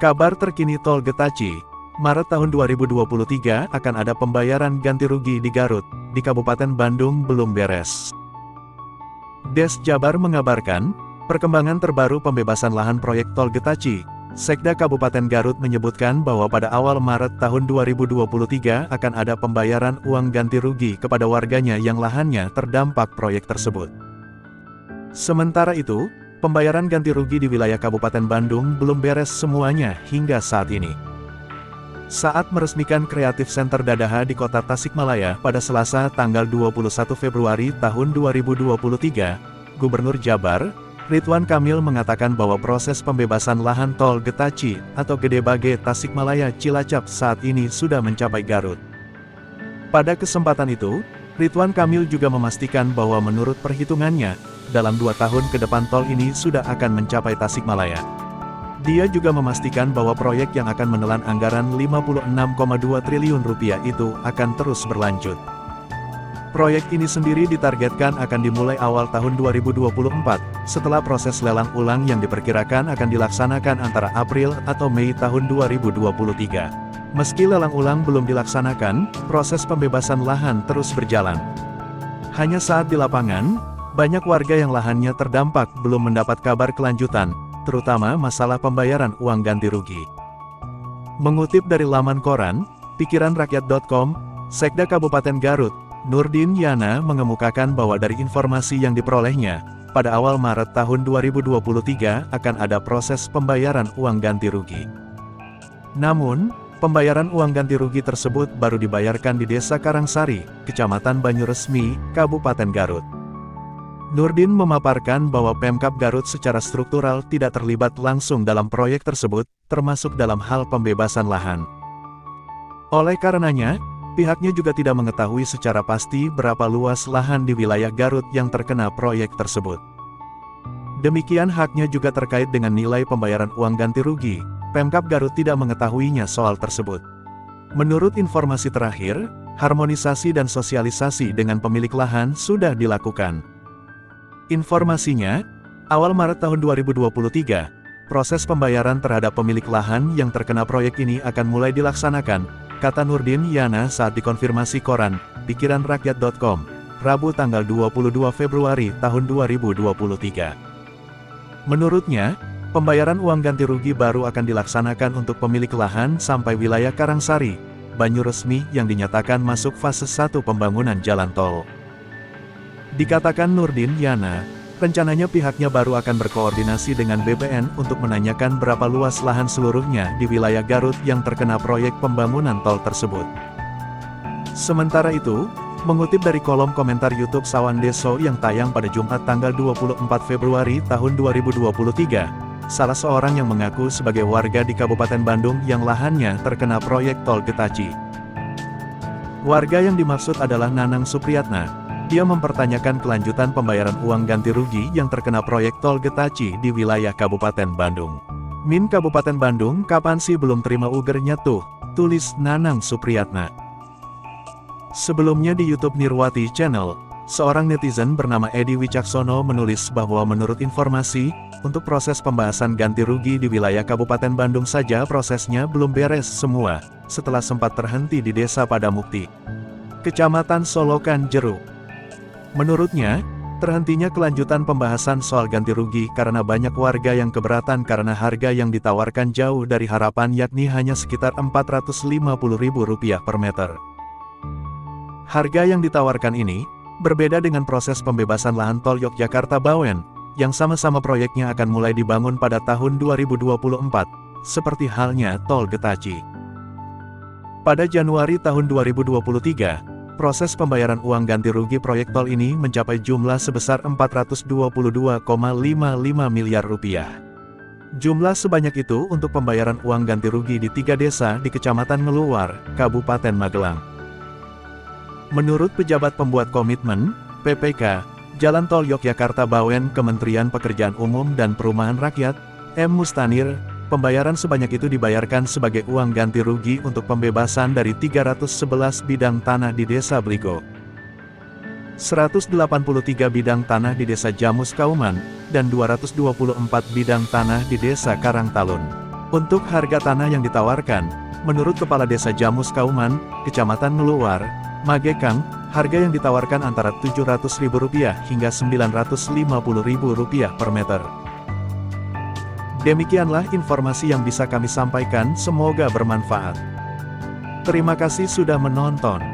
Kabar terkini Tol Getaci, Maret tahun 2023 akan ada pembayaran ganti rugi di Garut, di Kabupaten Bandung belum beres. Des Jabar mengabarkan, perkembangan terbaru pembebasan lahan proyek Tol Getaci, Sekda Kabupaten Garut menyebutkan bahwa pada awal Maret tahun 2023 akan ada pembayaran uang ganti rugi kepada warganya yang lahannya terdampak proyek tersebut. Sementara itu, pembayaran ganti rugi di wilayah Kabupaten Bandung belum beres semuanya hingga saat ini. Saat meresmikan Kreatif Center Dadaha di kota Tasikmalaya pada Selasa tanggal 21 Februari tahun 2023, Gubernur Jabar, Ridwan Kamil mengatakan bahwa proses pembebasan lahan Tol Getaci atau Gede Bage Tasikmalaya Cilacap saat ini sudah mencapai Garut. Pada kesempatan itu, Ridwan Kamil juga memastikan bahwa menurut perhitungannya, dalam 2 tahun ke depan tol ini sudah akan mencapai Tasikmalaya. Dia juga memastikan bahwa proyek yang akan menelan anggaran Rp56,2 triliun itu akan terus berlanjut. Proyek ini sendiri ditargetkan akan dimulai awal tahun 2024, setelah proses lelang ulang yang diperkirakan akan dilaksanakan antara April atau Mei tahun 2023. Meski lelang ulang belum dilaksanakan, proses pembebasan lahan terus berjalan. Hanya saat di lapangan, banyak warga yang lahannya terdampak belum mendapat kabar kelanjutan, terutama masalah pembayaran uang ganti rugi. Mengutip dari laman koran, pikiranrakyat.com, Sekda Kabupaten Garut, Nurdin Yana mengemukakan bahwa dari informasi yang diperolehnya, pada awal Maret tahun 2023 akan ada proses pembayaran uang ganti rugi. Namun, pembayaran uang ganti rugi tersebut baru dibayarkan di Desa Karangsari, Kecamatan Banyuresmi, Kabupaten Garut. Nurdin memaparkan bahwa Pemkab Garut secara struktural tidak terlibat langsung dalam proyek tersebut, termasuk dalam hal pembebasan lahan. Oleh karenanya, pihaknya juga tidak mengetahui secara pasti berapa luas lahan di wilayah Garut yang terkena proyek tersebut. Demikian haknya juga terkait dengan nilai pembayaran uang ganti rugi, Pemkab Garut tidak mengetahuinya soal tersebut. Menurut informasi terakhir, harmonisasi dan sosialisasi dengan pemilik lahan sudah dilakukan. Informasinya, awal Maret tahun 2023, proses pembayaran terhadap pemilik lahan yang terkena proyek ini akan mulai dilaksanakan, kata Nurdin Yana saat dikonfirmasi koran, pikiranrakyat.com, Rabu tanggal 22 Februari tahun 2023. Menurutnya, pembayaran uang ganti rugi baru akan dilaksanakan untuk pemilik lahan sampai wilayah Karangsari, Banyuresmi yang dinyatakan masuk fase 1 pembangunan jalan tol. Dikatakan Nurdin Yana, rencananya pihaknya baru akan berkoordinasi dengan BPN untuk menanyakan berapa luas lahan seluruhnya di wilayah Garut yang terkena proyek pembangunan tol tersebut. Sementara itu, mengutip dari kolom komentar YouTube Sawan Deso yang tayang pada Jumat tanggal 24 Februari tahun 2023, salah seorang yang mengaku sebagai warga di Kabupaten Bandung yang lahannya terkena proyek Tol Getaci. Warga yang dimaksud adalah Nanang Supriyatna. Dia mempertanyakan kelanjutan pembayaran uang ganti rugi yang terkena proyek Tol Getaci di wilayah Kabupaten Bandung. Min Kabupaten Bandung, kapan sih belum terima ugernya tuh? Tulis Nanang Supriyatna. Sebelumnya di YouTube Nirwati Channel, seorang netizen bernama Edi Wicaksono menulis bahwa menurut informasi, untuk proses pembahasan ganti rugi di wilayah Kabupaten Bandung saja prosesnya belum beres semua, setelah sempat terhenti di Desa Padamukti, Kecamatan Solokan Jeruk. Menurutnya, terhentinya kelanjutan pembahasan soal ganti rugi karena banyak warga yang keberatan karena harga yang ditawarkan jauh dari harapan yakni hanya sekitar Rp450.000 per meter. Harga yang ditawarkan ini, berbeda dengan proses pembebasan lahan tol Yogyakarta-Bawen, yang sama-sama proyeknya akan mulai dibangun pada tahun 2024, seperti halnya Tol Getaci. Pada Januari tahun 2023, proses pembayaran uang ganti rugi proyek tol ini mencapai jumlah sebesar Rp422,55 miliar. Jumlah sebanyak itu untuk pembayaran uang ganti rugi di 3 desa di Kecamatan Ngeluar, Kabupaten Magelang. Menurut pejabat pembuat komitmen, PPK, Jalan Tol Yogyakarta-Bawen Kementerian Pekerjaan Umum dan Perumahan Rakyat, M. Mustanir, pembayaran sebanyak itu dibayarkan sebagai uang ganti rugi untuk pembebasan dari 311 bidang tanah di Desa Bligo, 183 bidang tanah di Desa Jamus Kauman, dan 224 bidang tanah di Desa Karangtalun. Untuk harga tanah yang ditawarkan, menurut Kepala Desa Jamus Kauman, Kecamatan Ngeluar, Magekang, harga yang ditawarkan antara Rp700.000 hingga Rp950.000 per meter. Demikianlah informasi yang bisa kami sampaikan, semoga bermanfaat. Terima kasih sudah menonton.